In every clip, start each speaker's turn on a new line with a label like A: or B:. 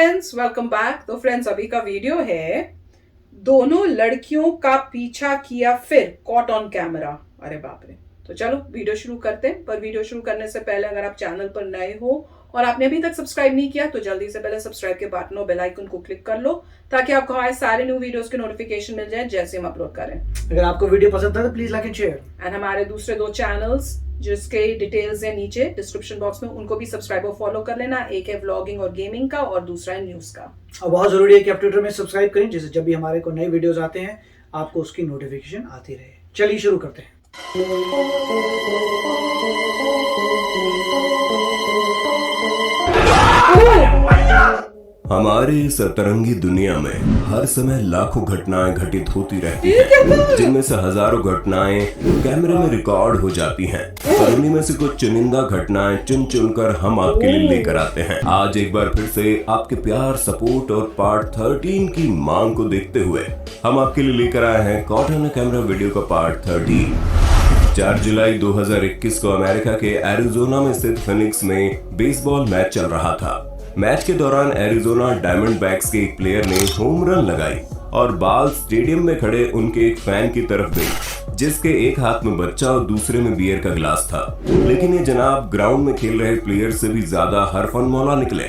A: Friends, welcome back. तो friends, अभी का वीडियो है दोनों लड़कियों का पीछा किया फिर कॉट ऑन कैमरा। अरे बाप रे। तो चलो वीडियो शुरू करते हैं। पर वीडियो शुरू करने से पहले अगर आप चैनल पर नए हो और आपने अभी तक सब्सक्राइब नहीं किया तो जल्दी से पहले सब्सक्राइब के बटन और बेल आइकन को क्लिक कर लो ताकि आपको हमारे सारे न्यू वीडियोस के नोटिफिकेशन मिल जाए जैसे हम अपलोड करें।
B: अगर आपको वीडियो पसंद था तो please like and share.
A: And हमारे दूसरे 2 चैनल्स जिसके डिटेल्स है नीचे डिस्क्रिप्शन बॉक्स में, उनको भी सब्सक्राइब और फॉलो कर लेना। एक है व्लॉगिंग और गेमिंग का और दूसरा है न्यूज का।
B: और बहुत जरूरी है कि आप ट्विटर में सब्सक्राइब करें जिससे जब भी हमारे को नए वीडियोस आते हैं आपको उसकी नोटिफिकेशन आती रहे। चलिए शुरू करते हैं।
C: हमारी सतरंगी दुनिया में हर समय लाखों घटनाएं घटित होती रहती हैं, जिनमें से हजारों घटनाएं कैमरे में रिकॉर्ड हो जाती हैं। और उन्हीं में से कुछ चुनिंदा घटनाएं चुन चुनकर हम आपके लिए लेकर आते हैं। आज एक बार फिर से आपके प्यार, सपोर्ट और पार्ट 13 की मांग को देखते हुए हम आपके लिए लेकर आए हैं कॉट ऑन कैमरा वीडियो का पार्ट 13। 4 जुलाई 2021 को अमेरिका के एरिजोना में स्थित फिनिक्स में बेसबॉल मैच चल रहा था। मैच के दौरान एरिजोना डायमंडबैक्स के एक प्लेयर ने होम रन लगाई और बॉल स्टेडियम में खड़े उनके एक फैन की तरफ गई, जिसके एक हाथ में बच्चा और दूसरे में बियर का गिलास था। लेकिन ये जनाब ग्राउंड में खेल रहे प्लेयर से भी ज्यादा हरफन मौला निकले।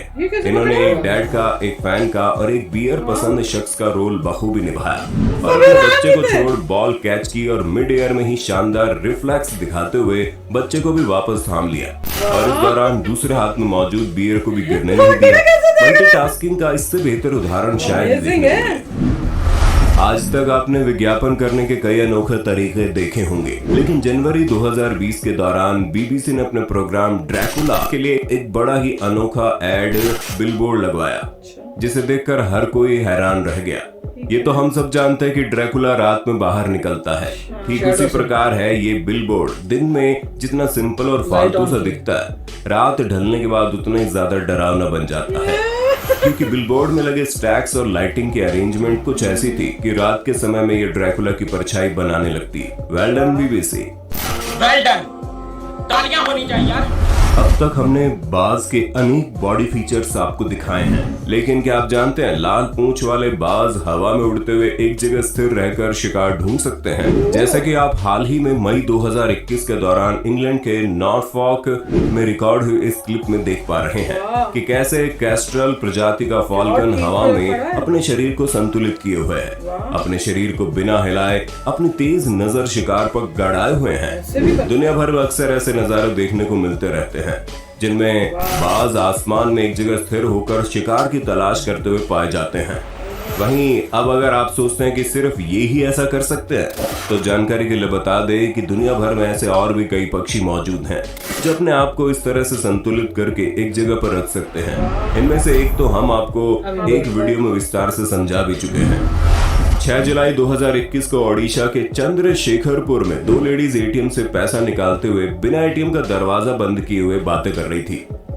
C: इन्होंने एक डैड का, एक फैन का और एक बियर पसंद शख्स का रोल बखूबी निभाया और अपने बच्चे को छोड़ बॉल कैच की और मिड एयर में ही शानदार रिफ्लेक्स दिखाते हुए बच्चे को भी वापस थाम लिया और इस दौरान दूसरे हाथ में मौजूद बियर को भी गिरने नहीं दिया। मल्टीटास्किंग का इससे बेहतर उदाहरण शायद देखने को मिले। आज तक आपने विज्ञापन करने के कई अनोखे तरीके देखे होंगे, लेकिन जनवरी 2020 के दौरान बीबीसी ने अपने प्रोग्राम ड्रैकुला के लिए एक बड़ा ही अनोखा एड बिलबोर्ड लगवाया, जिसे देखकर हर कोई हैरान रह गया। ये तो हम सब जानते हैं कि ड्रैकुला रात में बाहर निकलता है, ठीक उसी प्रकार है ये बिलबोर्ड। दिन में जितना सिंपल और फालतू सा दिखता है, रात ढलने के बाद उतना ही ज्यादा डरावना बन जाता है, क्योंकि बिलबोर्ड में लगे स्टैक्स और लाइटिंग की अरेंजमेंट कुछ ऐसी थी कि रात के समय में ये ड्रैकुला की परछाई बनाने लगती। Well done BBC,
D: well done, तालियां होनी चाहिए यार।
C: अब तक हमने बाज के अनेक बॉडी फीचर्स आपको दिखाए हैं, लेकिन क्या आप जानते हैं लाल पूंछ वाले बाज हवा में उड़ते हुए एक जगह स्थिर रहकर शिकार ढूंढ सकते हैं। जैसे कि आप हाल ही में मई 2021 के दौरान इंग्लैंड के नॉर्फॉक में रिकॉर्ड हुई इस क्लिप में देख पा रहे हैं कि कैसे कैस्ट्रल प्रजाति का फॉल्कन हवा में अपने शरीर को संतुलित किए हुए है, अपने शरीर को बिना हिलाए अपनी तेज नजर शिकार पर गड़ाए हुए हैं। दुनिया भर में अक्सर ऐसे नजारे देखने को मिलते रहते हैं जिनमें बाज आसमान में एक जगह स्थिर होकर शिकार की तलाश करते हुए पाए जाते हैं। वहीं अब अगर आप सोचते हैं कि सिर्फ ये ही ऐसा कर सकते हैं, तो जानकारी के लिए बता दें कि दुनिया भर में ऐसे और भी कई पक्षी मौजूद हैं जो अपने आप को इस तरह से संतुलित करके एक जगह पर रख सकते हैं। इनमें से एक तो हम आपको एक वीडियो में विस्तार से समझा भी चुके हैं। 6 जुलाई 2021 को ओडिशा के चंद्रशेखरपुर में 2 लेडीज एटीएम से पैसा निकालते हुए बिना एटीएम का दरवाजा बंद किए हुए बातें कर रही थी।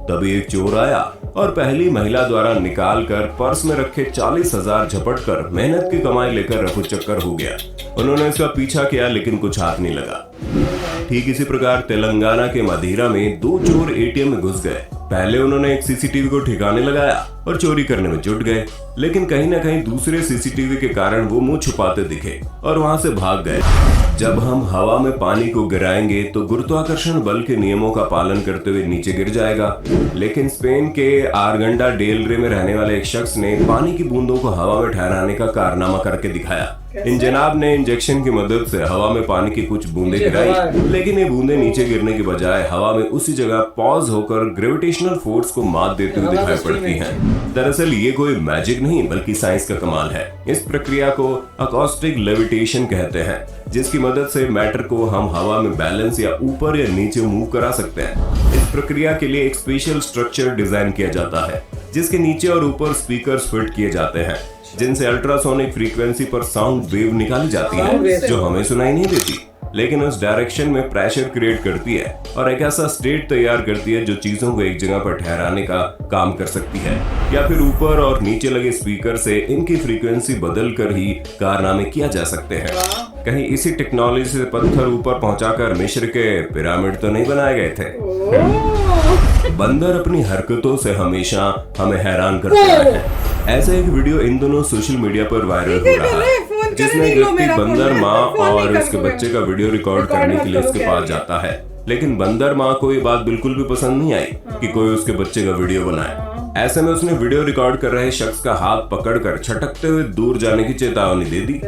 C: तभी एक चोर आया और पहली महिला द्वारा निकाल कर पर्स में रखे 40,000 झपट कर मेहनत की कमाई लेकर रफू चक्कर हो गया। उन्होंने इसका पीछा किया लेकिन कुछ हाथ नहीं लगा। ठीक इसी प्रकार तेलंगाना के मदिरा में 2 चोर एटीएम में घुस गए। पहले उन्होंने एक सीसीटीवी को ठिकाने लगाया और चोरी करने में जुट गए, लेकिन कहीं न कहीं दूसरे सीसीटीवी के कारण वो मुंह छुपाते दिखे और वहां से भाग गए। जब हम हवा में पानी को गिराएंगे तो गुरुत्वाकर्षण बल के नियमों का पालन करते हुए नीचे गिर जाएगा, लेकिन स्पेन के आरगंडा डेल रे में रहने वाले एक शख्स ने पानी की बूंदों को हवा में ठहराने का कारनामा करके दिखाया। इन जनाब ने इंजेक्शन की मदद से हवा में पानी की कुछ बूंदें गिराई, लेकिन ये बूंदें नीचे गिरने के बजाय हवा में उसी जगह पॉज होकर ग्रेविटेशनल फोर्स को मात देते हुए दिखाई पड़ती हैं। दरअसल ये कोई मैजिक नहीं बल्कि साइंस का कमाल है। इस प्रक्रिया को अकॉस्टिक लेविटेशन कहते हैं, जिसकी मदद से मैटर को हम हवा में बैलेंस या ऊपर या नीचे मूव करा सकते हैं। इस प्रक्रिया के लिए एक स्पेशल स्ट्रक्चर डिजाइन किया जाता है, जिसके नीचे और ऊपर स्पीकर्स फिट किए जाते हैं, जिनसे अल्ट्रासोनिक फ्रीक्वेंसी पर साउंड वेव निकाली जाती है जो हमें सुनाई नहीं देती, लेकिन उस डायरेक्शन में प्रेशर क्रिएट करती है और एक ऐसा स्टेट तैयार करती है जो चीजों को एक जगह पर ठहराने का काम कर सकती है, या फिर ऊपर और नीचे लगे स्पीकर से इनकी फ्रीक्वेंसी बदल कर ही कारनामे किया जा सकते हैं। कहीं इसी टेक्नोलॉजी से पत्थर ऊपर पहुंचाकर मिस्र के पिरामिड तो नहीं बनाए गए थे। बंदर अपनी हरकतों से हमेशा हमें हैरान करते रहे हैं। ऐसा एक वीडियो इन दोनों सोशल मीडिया पर वायरल हो रहा है, जिसमें एक व्यक्ति बंदर माँ और उसके बच्चे का वीडियो रिकॉर्ड करने के लिए उसके पास जाता है। लेकिन बंदर माँ को ये बात बिल्कुल भी पसंद नहीं आई कि कोई उसके बच्चे का वीडियो बनाए। ऐसे में उसने वीडियो रिकॉर्ड कर रहे शख्स का हाथ पकड़कर छटकते हुए दूर जाने की चेतावनी दे दी।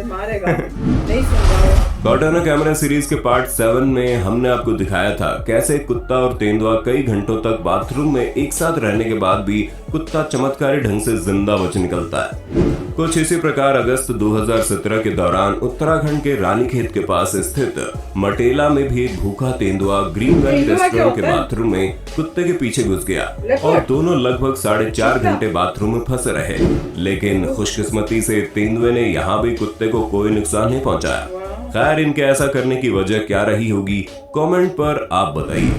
C: कॉटन कैमरा सीरीज के पार्ट 7 में हमने आपको दिखाया था कैसे कुत्ता और तेंदुआ कई घंटों तक बाथरूम में एक साथ रहने के बाद भी कुत्ता चमत्कारी ढंग से जिंदा बच निकलता है। कुछ इसी प्रकार अगस्त 2017 के दौरान उत्तराखंड के रानीखेत के पास स्थित मटेला में भी एक भूखा तेंदुआ ग्रीन वैली रेस्टोरेंट के बाथरूम में कुत्ते के पीछे घुस गया और दोनों लगभग 4.5 घंटे बाथरूम में फंसे रहे। लेकिन खुशकिस्मती से तेंदुए ने यहाँ भी कुत्ते को कोई नुकसान नहीं पहुँचाया। खैर, इनके ऐसा करने की वजह क्या रही होगी, कमेंट पर आप बताइए।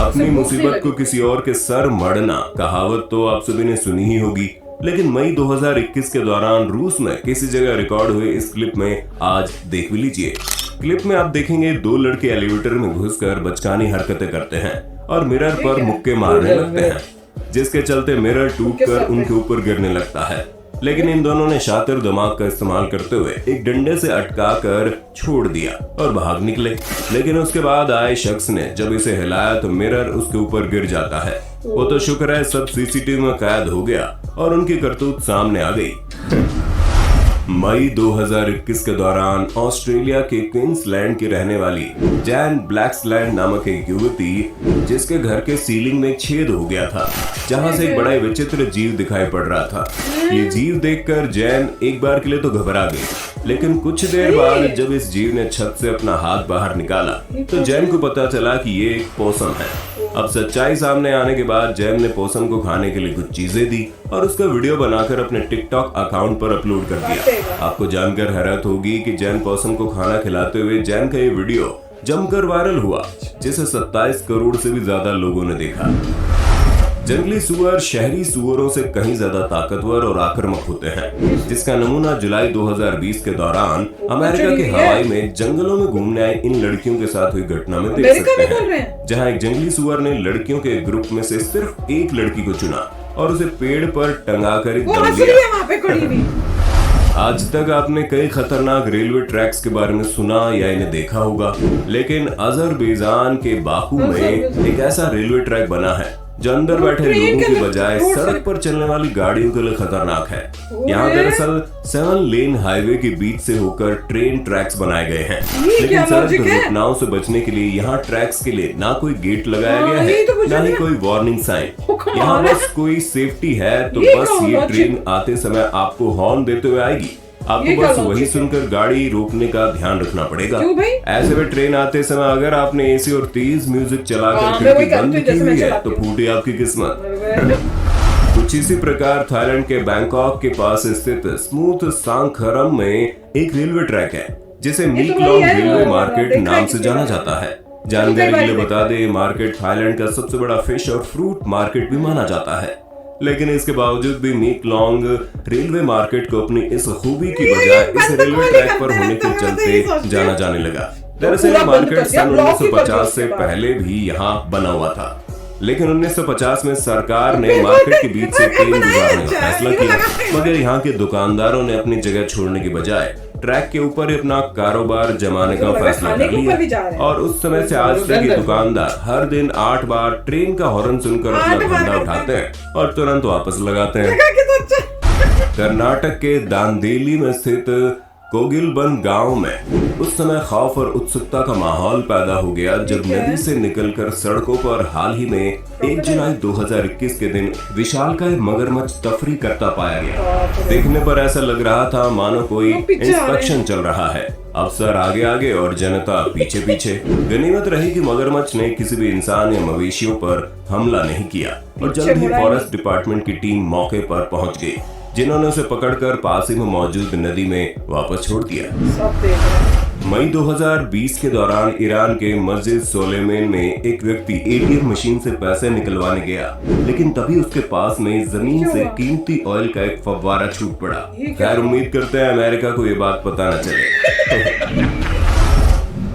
C: अपनी मुसीबत को किसी और के सर मढ़ना कहावत तो आप सभी ने सुनी ही होगी, लेकिन मई 2021 के दौरान रूस में किसी जगह रिकॉर्ड हुए इस क्लिप में आज देख भी लीजिए। क्लिप में आप देखेंगे 2 लड़के एलिवेटर में घुसकर बचकानी हरकतें करते हैं और मिरर पर मुक्के मारने लगते हैं, जिसके चलते मिरर टूटकर उनके ऊपर गिरने लगता है। लेकिन इन दोनों ने शातिर दिमाग का इस्तेमाल करते हुए एक डंडे से अटका कर छोड़ दिया और भाग निकले। लेकिन उसके बाद आए शख्स ने जब इसे हिलाया तो मिरर उसके ऊपर गिर जाता है। वो तो शुक्र है सब सीसीटीवी में कैद हो गया और उनकी करतूत सामने आ गई। मई 2021 के दौरान ऑस्ट्रेलिया के क्वींसलैंड की रहने वाली जैन ब्लैक्सलैंड नामक एक युवती, जिसके घर के सीलिंग में एक छेद हो गया था जहां से एक बड़ा विचित्र जीव दिखाई पड़ रहा था। ये जीव देखकर जैन एक बार के लिए तो घबरा गई, लेकिन कुछ देर बाद जब इस जीव ने छत से अपना हाथ बाहर निकाला तो जैन को पता चला कि ये एक पोसम है। अब सच्चाई सामने आने के बाद जैन ने पोसम को खाने के लिए कुछ चीजें दी और उसका वीडियो बनाकर अपने टिकटॉक अकाउंट पर अपलोड कर दिया। आपको जानकर हैरत होगी कि जैन पोसम को खाना खिलाते हुए जैन का ये वीडियो जमकर वायरल हुआ, जिसे 27 करोड़ से भी ज्यादा लोगों ने देखा। जंगली सुअर शहरी सुअरों से कहीं ज्यादा ताकतवर और आक्रामक होते हैं, जिसका नमूना जुलाई 2020 के दौरान अमेरिका के हवाई में जंगलों में घूमने आई इन लड़कियों के साथ हुई घटना में देख सकते हैं, जहां एक जंगली सुअर ने लड़कियों के ग्रुप में से सिर्फ एक लड़की को चुना और उसे पेड़ पर टंगा कर दम लिया। आज तक आपने कई खतरनाक रेलवे ट्रैक्स के बारे में सुना या इन्हें देखा होगा, लेकिन अजरबैजान के बाकू में एक ऐसा रेलवे ट्रैक बना है जो अंदर बैठे लोगों की बजाय सड़क पर चलने वाली गाड़ियों के लिए खतरनाक है। यहाँ दरअसल 7 लेन हाईवे के बीच से होकर ट्रेन ट्रैक्स बनाए गए हैं, लेकिन सड़क दुर्घटनाओं से बचने के लिए यहाँ ट्रैक्स के लिए ना कोई गेट लगाया गया है, ना ही कोई वार्निंग साइन। यहाँ बस कोई सेफ्टी है तो बस ये ट्रेन आते समय आपको हॉर्न देते हुए आएगी। आपको बस वही सुनकर गाड़ी रोकने का ध्यान रखना पड़ेगा। ऐसे में ट्रेन आते समय अगर आपने एसी और तेज म्यूजिक चलाकर खिड़की बंद की हुई है तो फूटी आपकी किस्मत। कुछ इसी प्रकार थाईलैंड के बैंकॉक के पास स्थित स्मूथ सांखरम में एक रेलवे ट्रैक है, जिसे मीकलॉन्ग रेलवे मार्केट नाम से जाना जाता है। जानकारी के लिए बता दें, मार्केट थाईलैंड का सबसे बड़ा फिश और फ्रूट मार्केट भी माना जाता है, लेकिन इसके बावजूद भी मीकलॉन्ग रेलवे मार्केट को अपनी इस खूबी की बजाय इस रेलवे ट्रैक पर होने के चलते जाना जाने लगा। दरअसल ये मार्केट सन 1950 से पहले भी यहाँ बना हुआ था, लेकिन 1950 में सरकार ने मार्केट के बीच से ट्रेन गुजारने का फैसला किया, मगर यहाँ के दुकानदारों ने अपनी जगह छोड़ने की बजाय ट्रैक के ऊपर ही अपना कारोबार जमाने का फैसला कर लिया और उस समय से आज तक ये दुकानदार हर दिन 8 बार ट्रेन का हॉर्न सुनकर अपना धंधा उठाते हैं और तुरंत वापस लगाते हैं। कर्नाटक के दांदेली में स्थित कोगिलबन गांव में उस समय खौफ और उत्सुकता का माहौल पैदा हो गया जब नदी से निकलकर सड़कों पर हाल ही में 1 जुलाई 2021 के दिन विशालकाय मगरमच्छ तफरी करता पाया गया। देखने पर ऐसा लग रहा था मानो कोई इंस्पेक्शन चल रहा है, अफसर आगे आगे और जनता पीछे पीछे। गनीमत रही कि मगरमच्छ ने किसी भी इंसान या मवेशियों पर हमला नहीं किया और जल्द ही फॉरेस्ट डिपार्टमेंट की टीम मौके पर पहुंच गई, जिन्होंने उसे पकड़कर पास ही में मौजूद नदी में वापस छोड़ दिया। मई 2020 के दौरान ईरान के मस्जिद सोलेमान में एक व्यक्ति एटीएम मशीन से पैसे निकलवाने गया, लेकिन तभी उसके पास में जमीन से कीमती ऑयल का एक फव्वारा छूट पड़ा। खैर, उम्मीद करते हैं अमेरिका को ये बात पता न चले।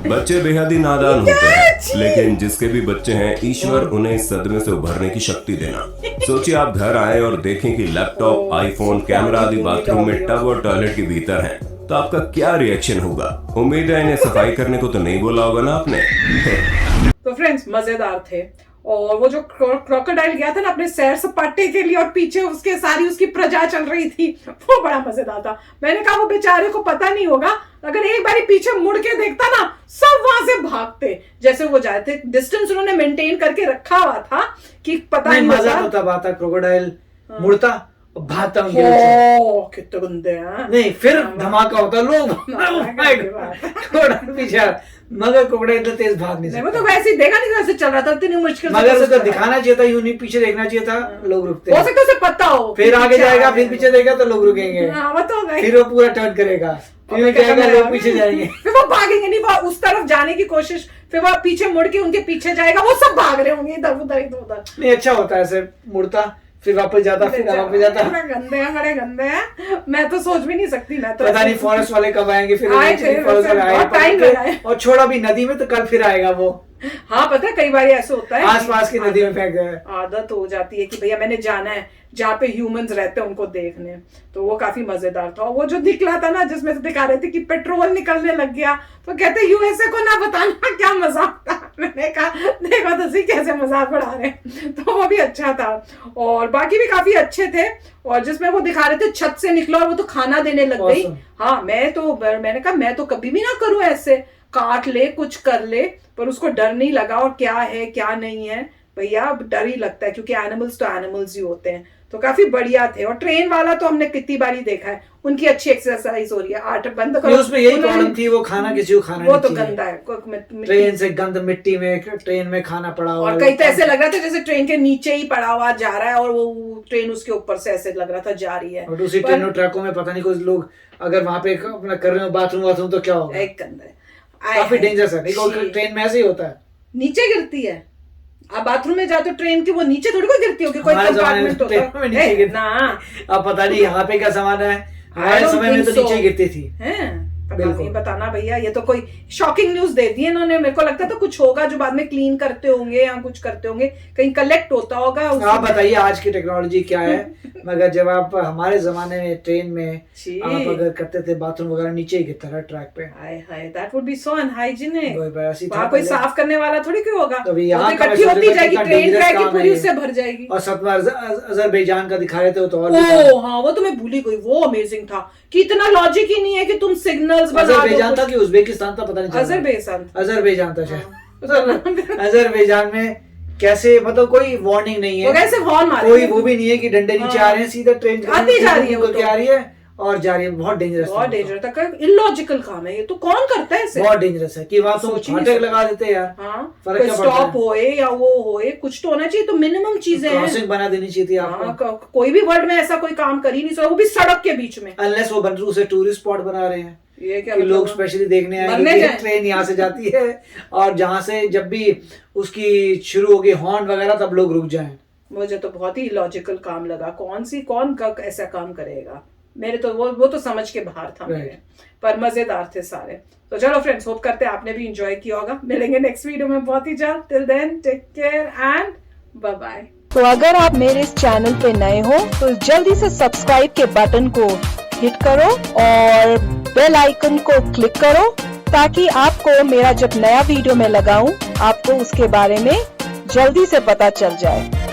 C: बच्चे बेहद ही नादान होते हैं, लेकिन जिसके भी बच्चे हैं, ईश्वर उन्हें इस सदमे से उभरने की शक्ति देना। सोचिए आप घर आए और देखें कि लैपटॉप, आईफोन, कैमरा आदि बाथरूम में टब और टॉयलेट के भीतर हैं, तो आपका क्या रिएक्शन होगा? उम्मीद है इन्हें सफाई करने को तो नहीं बोला होगा ना आपने।
A: तो फ्रेंड्स मजेदार थे। और वो जो क्रोकोडाइल गया था ना अपने सैर सपाटे के लिए और पीछे उसके सारी उसकी प्रजा चल रही थी, वो बड़ा मजेदार था। मैंने कहा वो बेचारे को पता नहीं होगा, अगर एक बारी पीछे मुड़ के देखता ना, सब वहां से भागते। जैसे वो जाते, डिस्टेंस उन्होंने मेंटेन करके रखा हुआ था कि पता नहीं
B: मजा तो तब आता क्रोकोडाइल मुड़ता भागता उनके
A: कितने गंदे हैं।
B: नहीं, फिर धमाका होता, लोग पीछे, मगर क्रोकोडाइल इतना तेज भाग नहीं सकता।
A: तो वैसे ही देखा नहीं कैसे चल रहा था, इतनी मुश्किल से।
B: मगर उसको दिखाना चाहिए था, यूं नहीं पीछे देखना चाहिए था, लोग रुकते।
A: हो सकता है उसे पता हो,
B: फिर आगे जाएगा, फिर पीछे देगा तो लोग रुकेंगे, फिर वो पूरा टर्न करेगा, फिर जाएगा, लोग पीछे जाएंगे,
A: फिर वो भागेंगे नहीं, वो उस तरफ जाने की कोशिश, फिर वो पीछे मुड़ के उनके पीछे जाएगा, वो सब भाग रहे होंगे इधर उधर इधर उधर।
B: नहीं, अच्छा होता है ऐसे, मुड़ता फिर वापस जाता, फिर वापस जाता।
A: गंदे हैं, बड़े गंदे हैं, मैं तो सोच भी नहीं सकती। मैं तो
B: पता नहीं फॉरेस्ट वाले कब आएंगे, फिर
A: फॉरेस्ट वाले आए
B: और छोड़ा भी नदी में, तो कल फिर आएगा वो।
A: हाँ पता है, कई बार ऐसे होता है
B: आसपास की नदी में फेंक गए।
A: आदत हो जाती है कि भैया मैंने जाना है जहाँ पे ह्यूमंस रहते हैं उनको देखने। तो वो काफी मजेदार था। वो जो निकला था ना, जिसमें से दिखा रहे थे कि पेट्रोल निकलने लग गया, तो कहते यूएसए को ना बताना क्या मजाक था। मैंने कहा देखो तो सही कैसे मजाक उड़ा रहे हैं। तो वो भी अच्छा था और बाकी भी काफी अच्छे थे। और जिसमें वो दिखा रहे थे छत से निकला और वो तो खाना देने लग गई। हाँ मैंने कहा मैं तो कभी भी ना करूं ऐसे, काट ले कुछ कर ले, पर उसको डर नहीं लगा। और क्या है क्या नहीं है भैया, डर ही लगता है, क्योंकि एनिमल्स तो एनिमल्स ही होते हैं। तो काफी बढ़िया थे। और ट्रेन वाला तो हमने कितनी बारी देखा है, उनकी अच्छी एक्सरसाइज हो रही है। आठ बंद करो,
B: उसमें यही प्रॉब्लम थी, वो खाना किसी को खाना
A: वो तो गंदा है,
B: ट्रेन से गंद, मिट्टी में ट्रेन में खाना पड़ा हुआ।
A: और कई तो ऐसे लग रहा था जैसे ट्रेन के नीचे ही पड़ा हुआ जा रहा है और वो ट्रेन उसके ऊपर से ऐसे लग रहा था जा रही है।
B: और दूसरी ट्रेनों ट्रकों में पता नहीं कुछ लोग अगर वहां पे अपना कर रहे हो बाथरूम तो क्या होगा,
A: एक गंदा है,
B: काफी डेंजरस है। नहीं, ट्रेन में ऐसे ही होता है,
A: नीचे गिरती है। आप बाथरूम में जाते हो ट्रेन की, वो नीचे थोड़ी कोई गिरती होगी, कोई कंपार्टमेंट होता है ना।
B: अब पता नहीं यहाँ पे क्या सामान है, हमारे समय में तो नीचे गिरती थी।
A: पता नहीं, बताना भैया, ये तो कोई शॉकिंग न्यूज दे दी है इन्होंने। मेरे को लगता था कुछ होगा जो बाद में क्लीन करते होंगे या कुछ करते होंगे, कहीं कलेक्ट होता होगा।
B: आप बताइए आज की टेक्नोलॉजी क्या है। मगर जब आप हमारे जमाने में ट्रेन में आप अगर करते थे बाथरूम वगैरह, नीचे ही गिरता था ट्रैक पे।
A: That would be so unhygienic.
B: वहाँ
A: कोई साफ करने वाला थोड़ी क्यों होगा,
B: इकट्ठी
A: होती जाएगी, ट्रेन ट्रैक की पूरी उससे भर जाएगी।
B: और सतमा अजरबैजान का दिखा रहे थे तो और
A: हाँ वो तो मैं भूल ही गई, वो अमेजिंग था कि इतना लॉजिक ही नहीं है कि तुम सिग्नल्स बना दो।
B: अजरबैजान था कि उज्बेकिस्तान था, पता नहीं, अजरबैजान था शायद। अजरबैजान में कैसे, मतलब कोई वार्निंग नहीं है,
A: कैसे हॉर्न मारे,
B: कोई वो भी नहीं है कि डंडे नीचे आ रहे हैं, सीधा ट्रेन
A: आती जा रही है, वो
B: आ रही है और जा रही है। बहुत डेंजरस,
A: बहुत डेंजरस था, इलॉजिकल काम है ये। तो कौन करता है इसे?
B: बहुत डेंजरस है कि वहां तुम फाटक लगा देते यार।
A: फर्क स्टॉप होए या वो होए, कुछ तो होना चाहिए। तो मिनिमम चीजें हैं,
B: क्रॉसिंग बना देनी चाहिए थी आपको।
A: कोई भी वर्ल्ड में ऐसा कोई काम कर ही नहीं सकता, वो भी सड़क के बीच में।
B: अनलेस वो बंदरू से टूरिस्ट स्पॉट बना रहे हैं,
A: ये क्या
B: लोग स्पेशली देखने आएंगे। ट्रेन यहाँ से जाती है और जहाँ से जब भी उसकी शुरू होगी हॉर्न वगैरह, तब लोग रुक जाएं।
A: मुझे तो बहुत ही लॉजिकल काम लगा। कौन ऐसा काम करेगा? मेरे तो वो तो समझ के बाहर था मेरे, पर मजेदार थे सारे। तो चलो फ्रेंड्स, होप करते हैं आपने भी एंजॉय किया होगा। मिलेंगे नेक्स्ट वीडियो में बहुत ही जल्द। Till then take care and bye bye.
E: तो अगर आप मेरे इस चैनल पे नए हो तो जल्दी से सब्सक्राइब के बटन को हिट करो और बेल आइकन को क्लिक करो, ताकि आपको मेरा जब नया वीडियो मैं लगाऊं आपको उसके बारे में जल्दी से पता चल जाए।